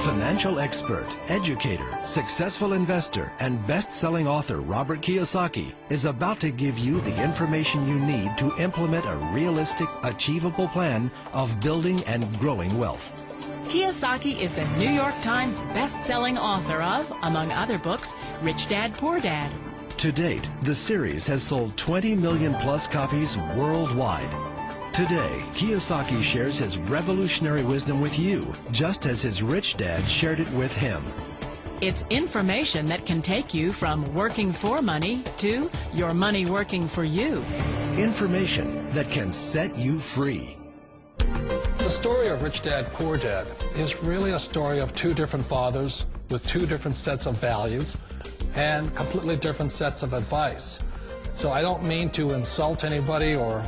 Financial expert, educator, successful investor, and best-selling author Robert Kiyosaki is about to give you the information you need to implement a realistic, achievable plan of building and growing wealth. Kiyosaki is the New York Times best-selling author of, among other books, Rich Dad, Poor Dad. To date, the series has sold 20 million plus copies worldwide. Today, Kiyosaki shares his revolutionary wisdom with you, just as his rich dad shared it with him. It's information that can take you from working for money to your money working for you. Information that can set you free. The story of Rich Dad, Poor Dad is really a story of two different fathers with two different sets of values and completely different sets of advice. So I don't mean to insult anybody or,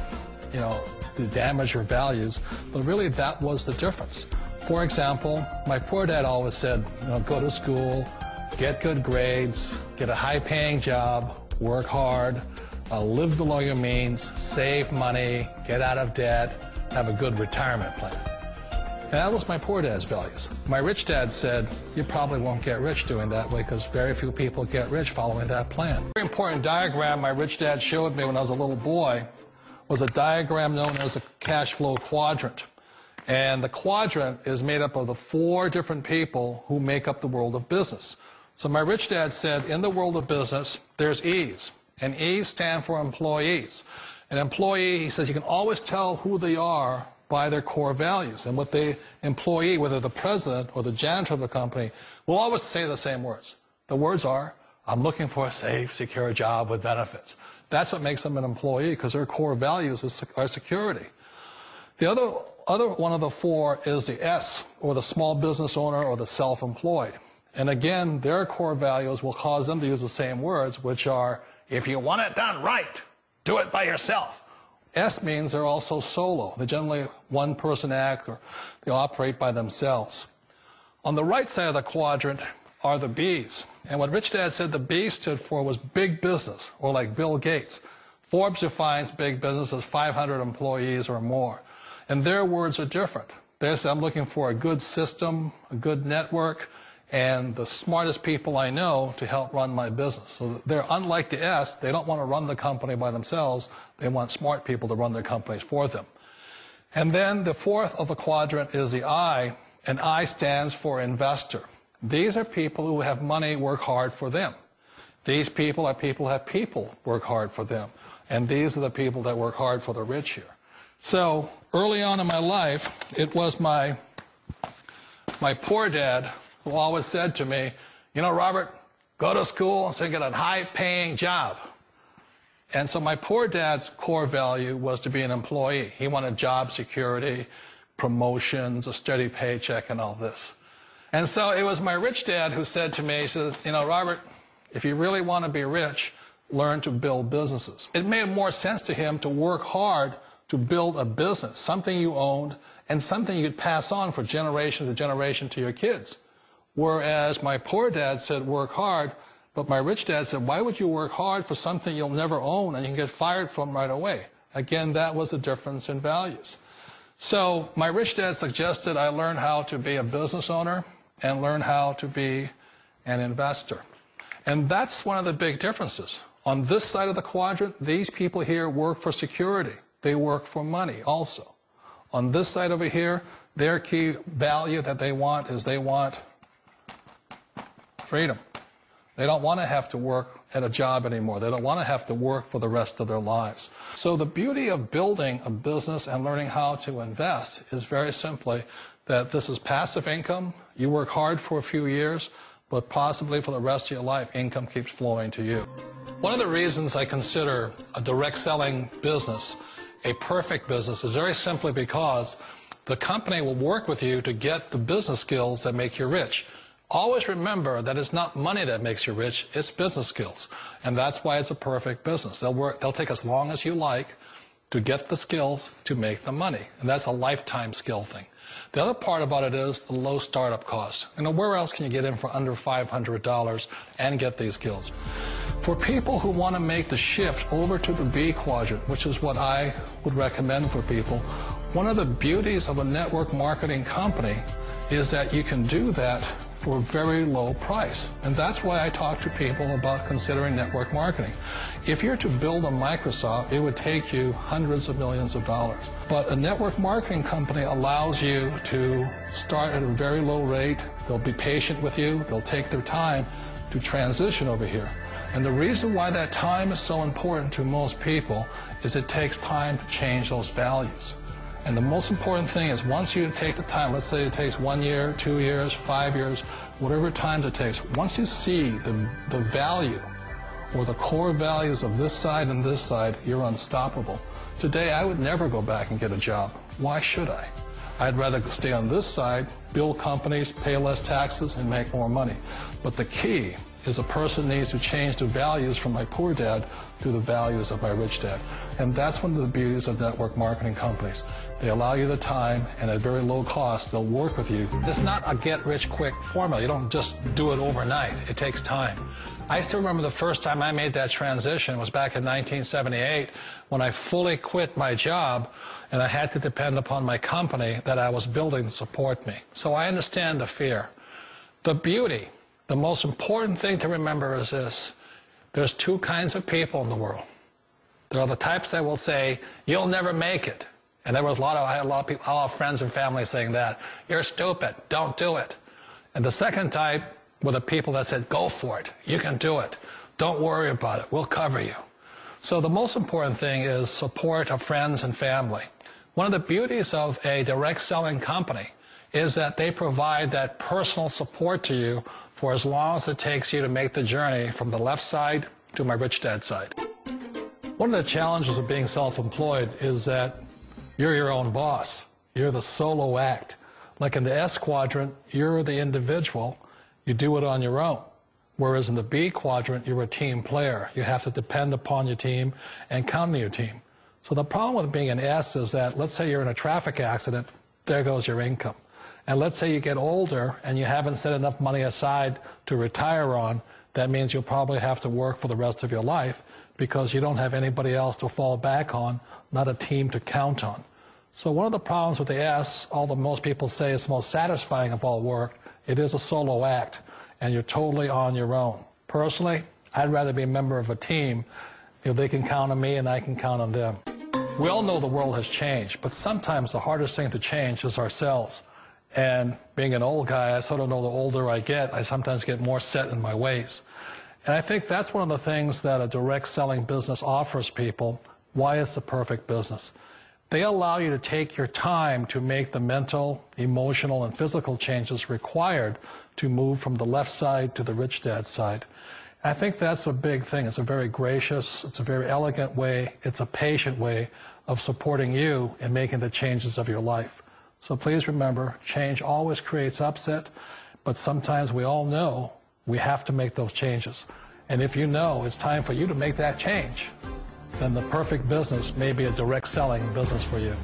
to damage your values, but really that was the difference. For example, my poor dad always said, go to school, get good grades, get a high-paying job, work hard, live below your means, save money, get out of debt, have a good retirement plan. And that was my poor dad's values. My rich dad said, you probably won't get rich doing that way because very few people get rich following that plan. A very important diagram my rich dad showed me when I was a little boy was a diagram known as a cash flow quadrant. And the quadrant is made up of the 4 different people who make up the world of business. So my rich dad said, in the world of business, there's E's. And E's stand for employees. An employee, he says, you can always tell who they are by their core values. And what the employee, whether the president or the janitor of the company, will always say the same words. The words are, I'm looking for a safe, secure job with benefits. That's what makes them an employee, because their core values are security. The other one of the 4 is the S, or the small business owner or the self-employed. And again, their core values will cause them to use the same words, which are, if you want it done right, do it by yourself. S means they're also solo. They're generally one-person act, or they operate by themselves. On the right side of the quadrant are the B's. And what Rich Dad said the B stood for was big business, or like Bill Gates. Forbes defines big business as 500 employees or more. And their words are different. They say, I'm looking for a good system, a good network, and the smartest people I know to help run my business. So they're unlike the S. They don't want to run the company by themselves. They want smart people to run their companies for them. And then the 4th of the quadrant is the I, and I stands for investor. These are people who have money work hard for them. These people are people who have people work hard for them. And these are the people that work hard for the rich here. So early on in my life, it was my poor dad who always said to me, Robert, go to school and so you get a high-paying job. And so my poor dad's core value was to be an employee. He wanted job security, promotions, a steady paycheck, and all this. And so it was my rich dad who said to me, he says, Robert, if you really want to be rich, learn to build businesses. It made more sense to him to work hard to build a business, something you owned and something you could pass on for generation to generation to your kids. Whereas my poor dad said work hard, but my rich dad said, why would you work hard for something you'll never own and you can get fired from right away? Again, that was the difference in values. So my rich dad suggested I learn how to be a business owner and learn how to be an investor. And that's one of the big differences. On this side of the quadrant, these people here work for security. They work for money also. On this side over here, their key value that they want is they want freedom. They don't want to have to work at a job anymore. They don't want to have to work for the rest of their lives. So the beauty of building a business and learning how to invest is very simply that this is passive income. You work hard for a few years, but possibly for the rest of your life, income keeps flowing to you. One of the reasons I consider a direct selling business a perfect business is very simply because the company will work with you to get the business skills that make you rich. Always remember that it's not money that makes you rich, it's business skills. And that's why it's a perfect business. They'll take as long as you like to get the skills to make the money. And that's a lifetime skill thing. The other part about it is the low startup cost. Where else can you get in for under $500 and get these skills? For people who want to make the shift over to the B quadrant, which is what I would recommend for people, one of the beauties of a network marketing company is that you can do that for a very low price. And that's why I talk to people about considering network marketing. If you're to build a Microsoft, it would take you hundreds of millions of dollars. But a network marketing company allows you to start at a very low rate. They'll be patient with you. They'll take their time to transition over here. And the reason why that time is so important to most people is it takes time to change those values. And the most important thing is once you take the time, let's say it takes 1 year, 2 years, 5 years, whatever time it takes, once you see the value or the core values of this side and this side, you're unstoppable. Today, I would never go back and get a job. Why should I? I'd rather stay on this side, build companies, pay less taxes, and make more money. But the key is a person needs to change the values from my poor dad to the values of my rich dad. And that's one of the beauties of network marketing companies. They allow you the time, and at very low cost, they'll work with you. It's not a get-rich-quick formula. You don't just do it overnight. It takes time. I still remember the first time I made that transition was back in 1978 when I fully quit my job and I had to depend upon my company that I was building to support me. So I understand the fear. The beauty, the most important thing to remember is this. There's two kinds of people in the world. There are the types that will say, you'll never make it. And I had a lot of people, a lot of friends and family saying that. You're stupid, don't do it. And the second type were the people that said, go for it, you can do it. Don't worry about it, we'll cover you. So the most important thing is support of friends and family. One of the beauties of a direct selling company is that they provide that personal support to you for as long as it takes you to make the journey from the left side to my rich dad side. One of the challenges of being self-employed is that you're your own boss. You're the solo act. Like in the S quadrant, you're the individual. You do it on your own. Whereas in the B quadrant, you're a team player. You have to depend upon your team and count on your team. So the problem with being an S is that, let's say you're in a traffic accident, there goes your income. And let's say you get older and you haven't set enough money aside to retire on, that means you'll probably have to work for the rest of your life because you don't have anybody else to fall back on, not a team to count on. So one of the problems with the S, although most people say it's the most satisfying of all work, it is a solo act, and you're totally on your own. Personally, I'd rather be a member of a team if they can count on me and I can count on them. We all know the world has changed, but sometimes the hardest thing to change is ourselves. And being an old guy, I sort of know the older I get, I sometimes get more set in my ways. And I think that's one of the things that a direct selling business offers people, why it's the perfect business. They allow you to take your time to make the mental, emotional, and physical changes required to move from the left side to the rich dad side. I think that's a big thing. It's a very gracious, it's a very elegant way, it's a patient way of supporting you in making the changes of your life. So please remember, change always creates upset, but sometimes we all know we have to make those changes. And if you know it's time for you to make that change, then the perfect business may be a direct selling business for you.